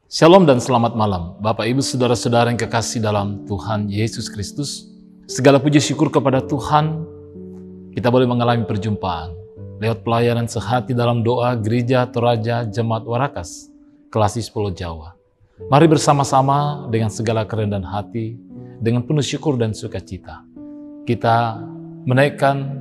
Shalom dan selamat malam, Bapak Ibu Saudara-saudara yang kekasih dalam Tuhan Yesus Kristus. Segala puji syukur kepada Tuhan, kita boleh mengalami perjumpaan lewat pelayanan sehati dalam doa Gereja Toraja Jemaat Warakas, Kelasi Pulau Jawa. Mari bersama-sama dengan segala kerendahan hati, dengan penuh syukur dan sukacita, kita menaikkan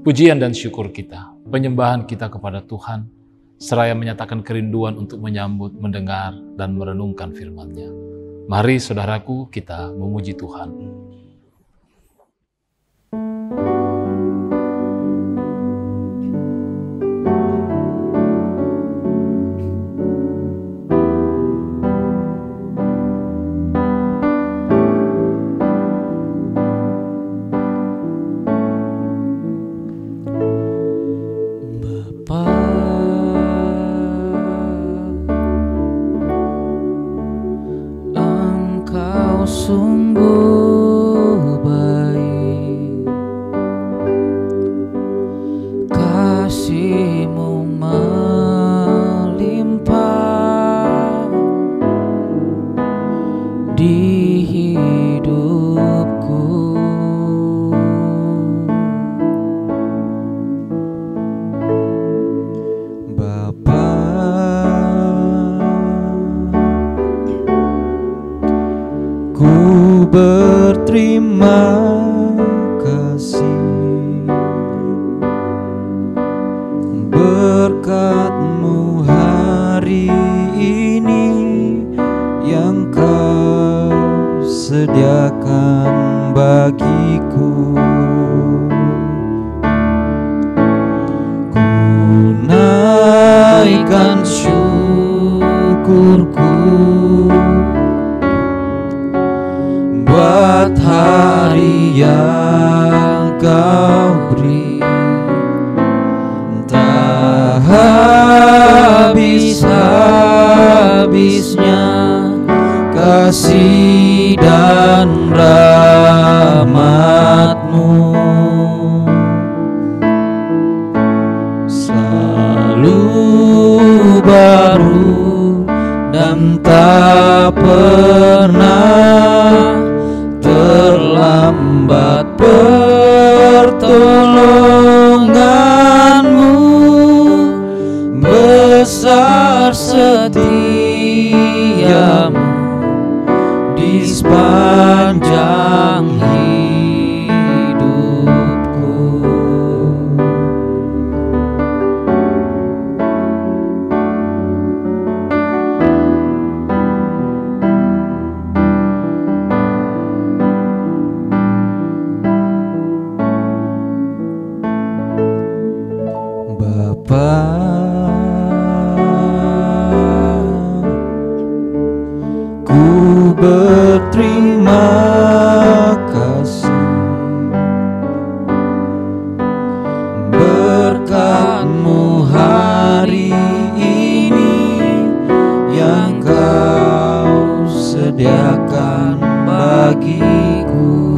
pujian dan syukur kita, penyembahan kita kepada Tuhan, seraya menyatakan kerinduan untuk menyambut, mendengar, dan merenungkan firman-Nya. Mari saudaraku, kita memuji Tuhan. Berterima kasih berkat-Mu hari ini yang Kau sediakan bagiku. Ku naikkan syukurku buat hari yang Kau beri, tak habis-habisnya kasih dan rahmat-Mu. Selalu baru dan tak pernah terlambat pertolongan-Mu, besar setia-Mu di sepanjang hidupku. Ku berterima kasih berkat-Mu hari ini yang Kau sediakan bagiku.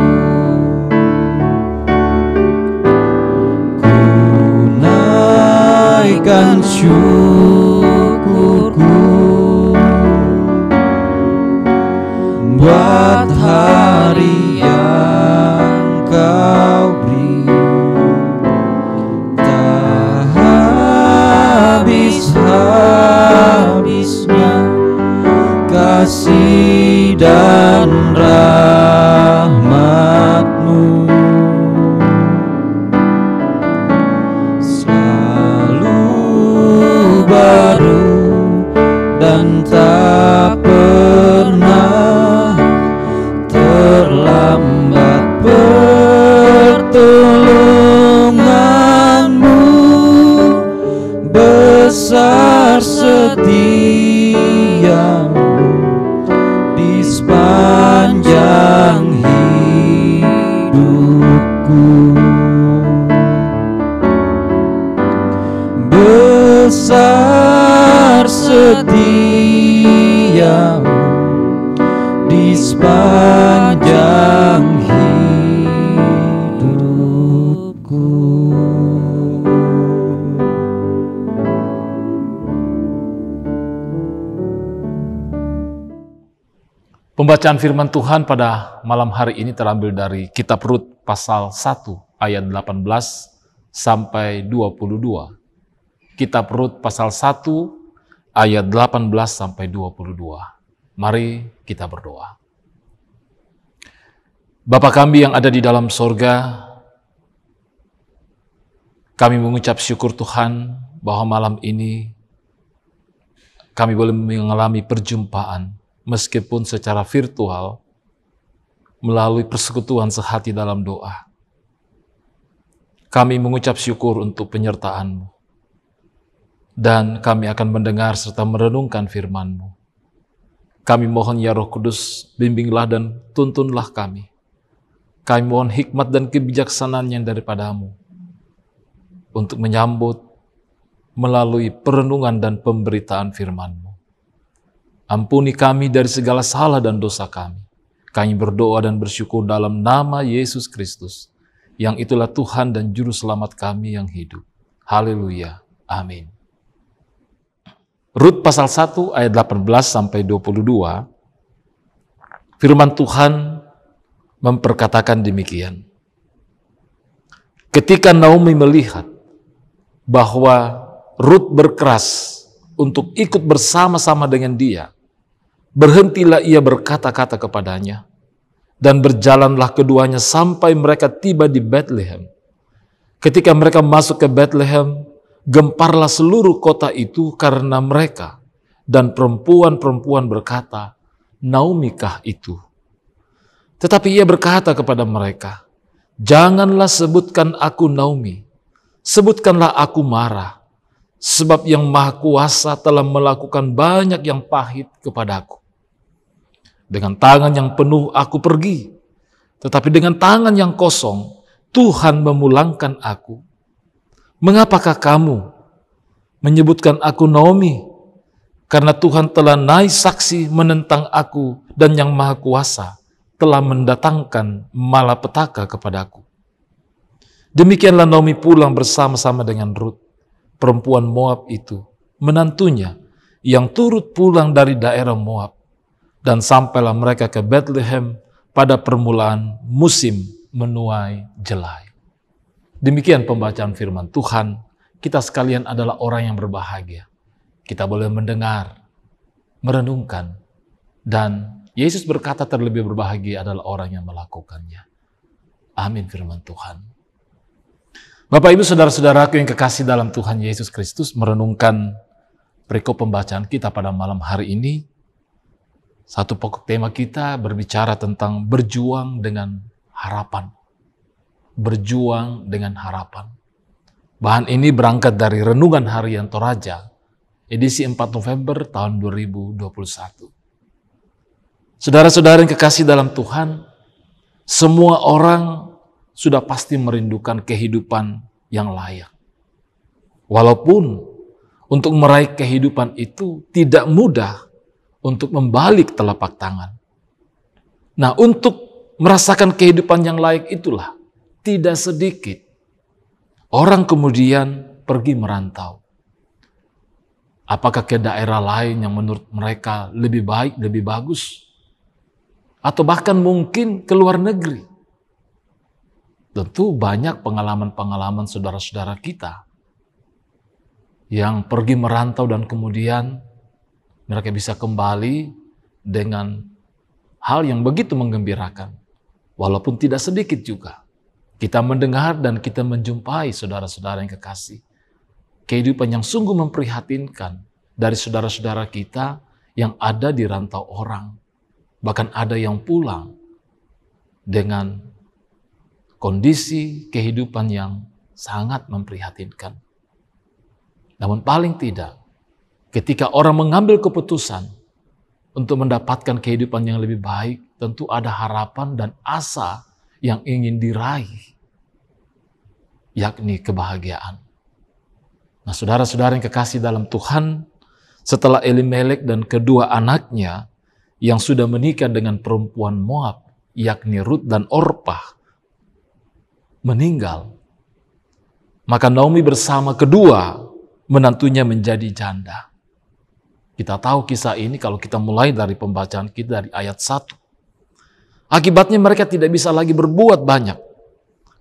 Ku naikkan syukurku buat hari yang Kau beri, tak habis-habisnya kasih dan rahmat-Mu. Selalu baru dan tak pernah terlambat pertolongan-Mu, besar setia-Mu di sepanjang hidupku. Besar setia-Mu di sepanjang hidupku. Pembacaan firman Tuhan pada malam hari ini terambil dari kitab Rut pasal 1 ayat 18 sampai 22. Kitab Rut pasal 1 ayat 18 sampai 22. Mari kita berdoa. Bapa kami yang ada di dalam sorga, kami mengucap syukur Tuhan bahwa malam ini kami boleh mengalami perjumpaan meskipun secara virtual melalui persekutuan sehati dalam doa. Kami mengucap syukur untuk penyertaan-Mu. Dan kami akan mendengar serta merenungkan firman-Mu. Kami mohon ya Roh Kudus, bimbinglah dan tuntunlah kami. Kami mohon hikmat dan kebijaksanaan yang daripada-Mu untuk menyambut melalui perenungan dan pemberitaan firman-Mu. Ampuni kami dari segala salah dan dosa kami. Kami berdoa dan bersyukur dalam nama Yesus Kristus, yang itulah Tuhan dan Juru Selamat kami yang hidup. Haleluya. Amin. Rut pasal 1 ayat 18 sampai 22, firman Tuhan memperkatakan demikian. Ketika Naomi melihat bahwa Rut berkeras untuk ikut bersama-sama dengan dia, berhentilah ia berkata-kata kepadanya, dan berjalanlah keduanya sampai mereka tiba di Bethlehem. Ketika mereka masuk ke Bethlehem, gemparlah seluruh kota itu karena mereka, dan perempuan-perempuan berkata, Naomi-kah itu? Tetapi ia berkata kepada mereka, janganlah sebutkan aku Naomi, sebutkanlah aku Mara, sebab yang Maha Kuasa telah melakukan banyak yang pahit kepadaku. Dengan tangan yang penuh aku pergi, tetapi dengan tangan yang kosong Tuhan memulangkan aku. Mengapakah kamu menyebutkan aku Naomi? Karena Tuhan telah naik saksi menentang aku, dan yang Maha Kuasa telah mendatangkan malapetaka kepadaku. Demikianlah Naomi pulang bersama-sama dengan Rut, perempuan Moab itu, menantunya, yang turut pulang dari daerah Moab. Dan sampailah mereka ke Bethlehem pada permulaan musim menuai jelai. Demikian pembacaan firman Tuhan. Kita sekalian adalah orang yang berbahagia. Kita boleh mendengar, merenungkan, dan Yesus berkata terlebih berbahagia adalah orang yang melakukannya. Amin firman Tuhan. Bapak Ibu Saudara-saudaraku yang kekasih dalam Tuhan Yesus Kristus, merenungkan perikop pembacaan kita pada malam hari ini. Satu pokok tema kita berbicara tentang berjuang dengan harapan. Berjuang dengan harapan. Bahan ini berangkat dari Renungan Harian Toraja, edisi 4 November tahun 2021. Saudara-saudara yang kekasih dalam Tuhan, semua orang sudah pasti merindukan kehidupan yang layak. Walaupun untuk meraih kehidupan itu tidak mudah untuk membalik telapak tangan. Nah, untuk merasakan kehidupan yang layak itulah tidak sedikit orang kemudian pergi merantau. Apakah ke daerah lain yang menurut mereka lebih baik, lebih bagus? Atau bahkan mungkin ke luar negeri. Tentu banyak pengalaman-pengalaman saudara-saudara kita yang pergi merantau dan kemudian mereka bisa kembali dengan hal yang begitu menggembirakan. Walaupun tidak sedikit juga. Kita mendengar dan kita menjumpai saudara-saudara yang kekasih. Kehidupan yang sungguh memprihatinkan dari saudara-saudara kita yang ada di rantau orang. Bahkan ada yang pulang dengan kondisi kehidupan yang sangat memprihatinkan. Namun paling tidak, ketika orang mengambil keputusan untuk mendapatkan kehidupan yang lebih baik, tentu ada harapan dan asa yang ingin diraih, yakni kebahagiaan. Nah, saudara-saudara yang kekasih dalam Tuhan, setelah Elimelek dan kedua anaknya yang sudah menikah dengan perempuan Moab, yakni Rut dan Orpah, meninggal, maka Naomi bersama kedua menantunya menjadi janda. Kita tahu kisah ini kalau kita mulai dari pembacaan kita dari ayat 1. Akibatnya mereka tidak bisa lagi berbuat banyak.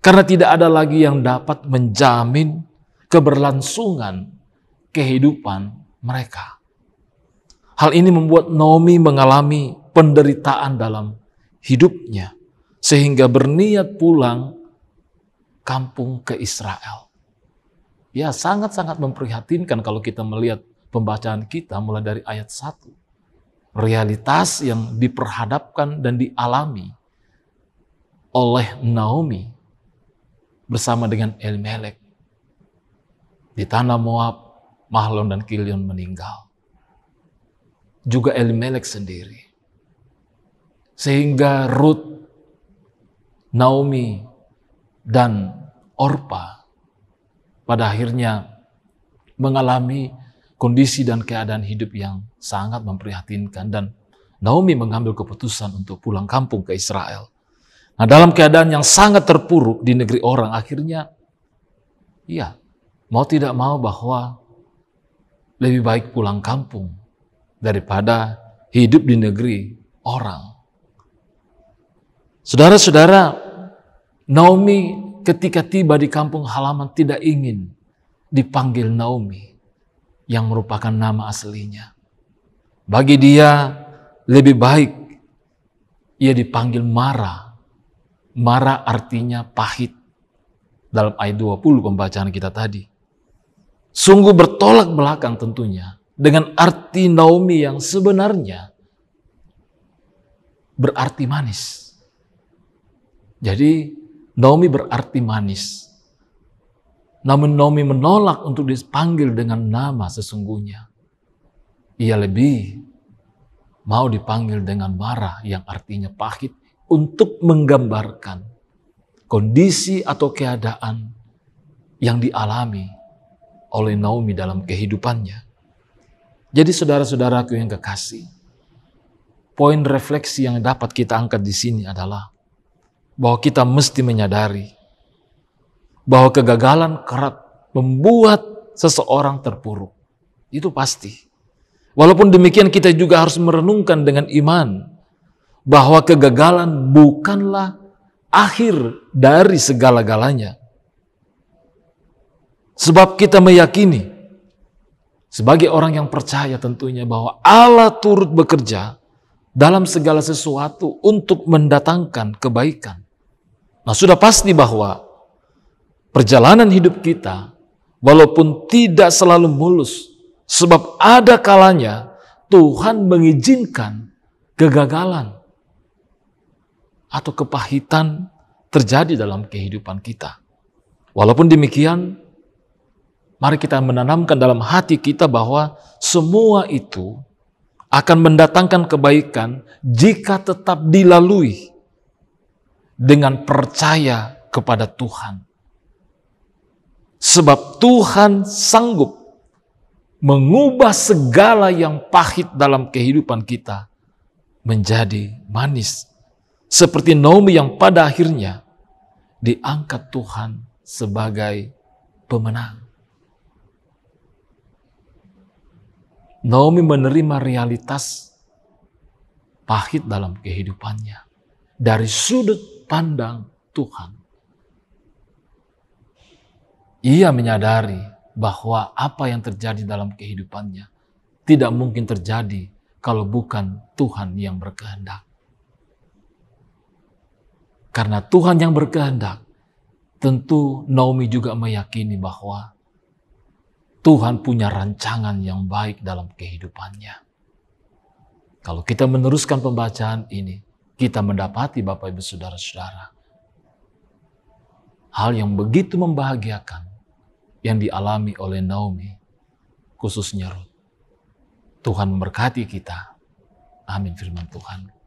Karena tidak ada lagi yang dapat menjamin keberlangsungan kehidupan mereka. Hal ini membuat Naomi mengalami penderitaan dalam hidupnya. Sehingga berniat pulang kampung ke Israel. Ya, sangat-sangat memprihatinkan kalau kita melihat pembacaan kita mulai dari ayat 1. Realitas yang diperhadapkan dan dialami oleh Naomi bersama dengan Elimelek. Di tanah Moab, Mahlon dan Kilion meninggal. Juga Elimelek sendiri. Sehingga Ruth, Naomi, dan Orpa pada akhirnya mengalami kondisi dan keadaan hidup yang sangat memprihatinkan, dan Naomi mengambil keputusan untuk pulang kampung ke Israel. Nah, dalam keadaan yang sangat terpuruk di negeri orang, akhirnya mau tidak mau bahwa lebih baik pulang kampung daripada hidup di negeri orang. Saudara-saudara, Naomi ketika tiba di kampung halaman tidak ingin dipanggil Naomi, yang merupakan nama aslinya. Bagi dia lebih baik ia dipanggil Mara. Mara artinya pahit. Dalam ayat 20 pembacaan kita tadi. Sungguh bertolak belakang tentunya dengan arti Naomi yang sebenarnya berarti manis. Jadi Naomi berarti manis. Namun Naomi menolak untuk dipanggil dengan nama sesungguhnya. Ia lebih mau dipanggil dengan Mara yang artinya pahit untuk menggambarkan kondisi atau keadaan yang dialami oleh Naomi dalam kehidupannya. Jadi saudara-saudaraku yang kekasih, poin refleksi yang dapat kita angkat di sini adalah bahwa kita mesti menyadari bahwa kegagalan kerap membuat seseorang terpuruk. Itu pasti. Walaupun demikian kita juga harus merenungkan dengan iman bahwa kegagalan bukanlah akhir dari segala-galanya. Sebab kita meyakini sebagai orang yang percaya tentunya bahwa Allah turut bekerja dalam segala sesuatu untuk mendatangkan kebaikan. Nah, sudah pasti bahwa perjalanan hidup kita, walaupun tidak selalu mulus, sebab ada kalanya Tuhan mengizinkan kegagalan atau kepahitan terjadi dalam kehidupan kita. Walaupun demikian, mari kita menanamkan dalam hati kita bahwa semua itu akan mendatangkan kebaikan jika tetap dilalui dengan percaya kepada Tuhan. Sebab Tuhan sanggup mengubah segala yang pahit dalam kehidupan kita menjadi manis. Seperti Naomi yang pada akhirnya diangkat Tuhan sebagai pemenang. Naomi menerima realitas pahit dalam kehidupannya dari sudut pandang Tuhan. Ia menyadari bahwa apa yang terjadi dalam kehidupannya tidak mungkin terjadi kalau bukan Tuhan yang berkehendak. Karena Tuhan yang berkehendak, tentu Naomi juga meyakini bahwa Tuhan punya rancangan yang baik dalam kehidupannya. Kalau kita meneruskan pembacaan ini, kita mendapati Bapak Ibu Saudara-saudara, hal yang begitu membahagiakan yang dialami oleh Naomi, khususnya Ruth. Tuhan memberkati kita. Amin firman Tuhan.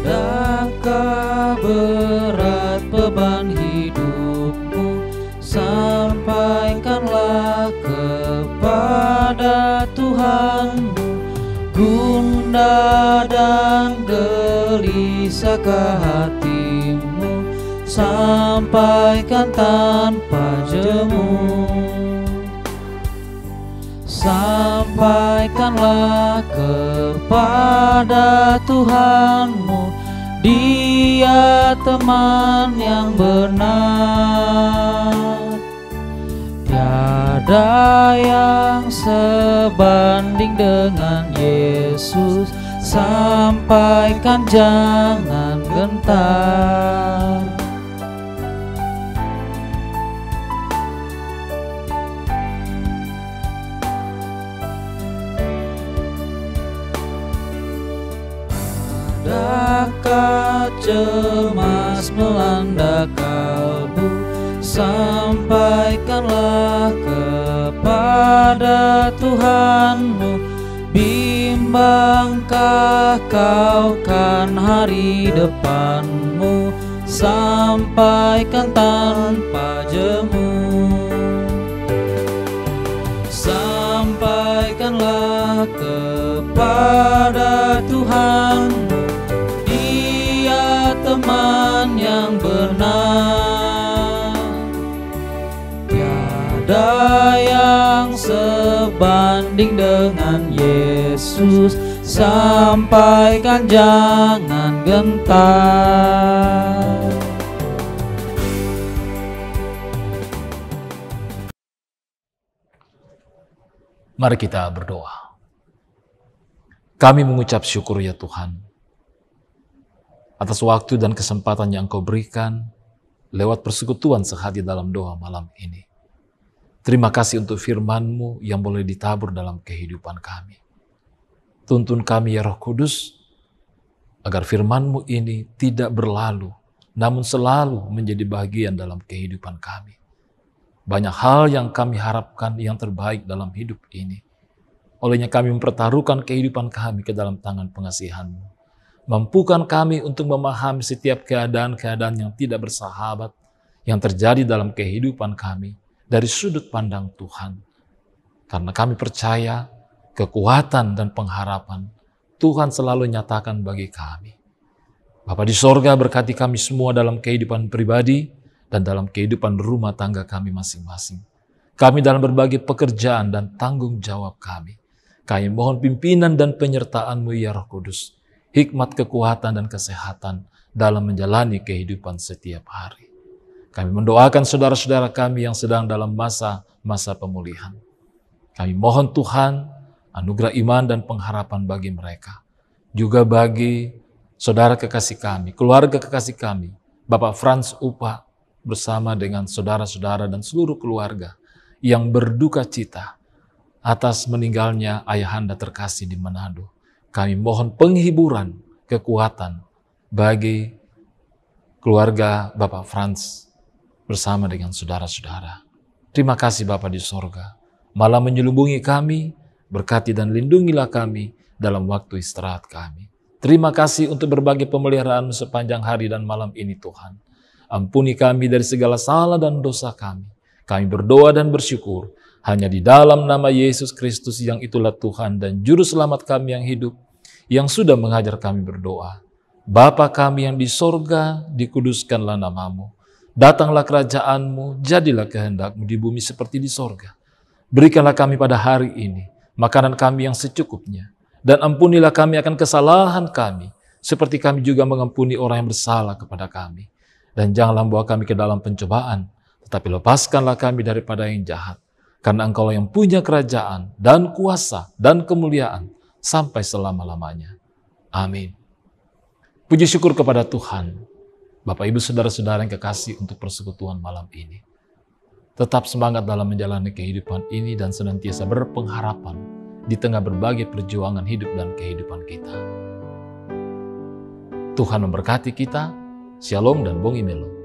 Adakah berat beban hidupmu? Sampaikanlah kepada Tuhanmu gundah dan gelisahkah hatimu, sampaikan tanpa jemu. Sampaikanlah kepada Tuhanmu, Dia teman yang benar. Tiada yang sebanding dengan Yesus, sampaikan jangan gentar. Adakah cemas melanda kalbu, sampaikanlah kepada Tuhanmu. Bimbangkah kau kan hari depanmu, sampaikan tanpa jemu. Sampaikanlah kepada Tuhanmu, Dia teman yang benar. Tiada yang sebanding dengan Yesus, sampaikan jangan gentar. Mari kita berdoa. Kami mengucap syukur ya Tuhan, atas waktu dan kesempatan yang Engkau berikan lewat persekutuan sehati dalam doa malam ini. Terima kasih untuk firman-Mu yang boleh ditabur dalam kehidupan kami. Tuntun kami ya Roh Kudus, agar firman-Mu ini tidak berlalu, namun selalu menjadi bagian dalam kehidupan kami. Banyak hal yang kami harapkan yang terbaik dalam hidup ini. Olehnya kami mempertaruhkan kehidupan kami ke dalam tangan pengasihan-Mu. Mampukan kami untuk memahami setiap keadaan-keadaan yang tidak bersahabat yang terjadi dalam kehidupan kami dari sudut pandang Tuhan. Karena kami percaya kekuatan dan pengharapan Tuhan selalu nyatakan bagi kami. Bapa di sorga, berkati kami semua dalam kehidupan pribadi dan dalam kehidupan rumah tangga kami masing-masing. Kami dalam berbagai pekerjaan dan tanggung jawab kami. Kami mohon pimpinan dan penyertaan-Mu ya Roh Kudus, hikmat, kekuatan, dan kesehatan dalam menjalani kehidupan setiap hari. Kami mendoakan saudara-saudara kami yang sedang dalam masa pemulihan. Kami mohon Tuhan, anugerah iman dan pengharapan bagi mereka. Juga bagi saudara kekasih kami, keluarga kekasih kami, Bapak Franz Upa, bersama dengan saudara-saudara dan seluruh keluarga yang berduka cita atas meninggalnya ayahanda terkasih di Manado. Kami mohon penghiburan, kekuatan bagi keluarga Bapak Franz bersama dengan saudara-saudara. Terima kasih Bapa di sorga, malah menyelubungi kami, berkati dan lindungilah kami dalam waktu istirahat kami. Terima kasih untuk berbagai pemeliharaan sepanjang hari dan malam ini Tuhan. Ampuni kami dari segala salah dan dosa kami. Kami berdoa dan bersyukur hanya di dalam nama Yesus Kristus yang itulah Tuhan dan Juru Selamat kami yang hidup, yang sudah mengajar kami berdoa. Bapa kami yang di sorga, dikuduskanlah nama-Mu. Datanglah kerajaan-Mu, jadilah kehendak-Mu di bumi seperti di sorga. Berikanlah kami pada hari ini makanan kami yang secukupnya. Dan ampunilah kami akan kesalahan kami, seperti kami juga mengampuni orang yang bersalah kepada kami. Dan janganlah membawa kami ke dalam pencobaan, tetapi lepaskanlah kami daripada yang jahat. Karena Engkau yang punya kerajaan dan kuasa dan kemuliaan sampai selama-lamanya. Amin. Puji syukur kepada Tuhan. Bapak, Ibu, Saudara-saudara yang kekasih untuk persekutuan malam ini. Tetap semangat dalam menjalani kehidupan ini dan senantiasa berpengharapan di tengah berbagai perjuangan hidup dan kehidupan kita. Tuhan memberkati kita. Shalom dan Bong Imelo.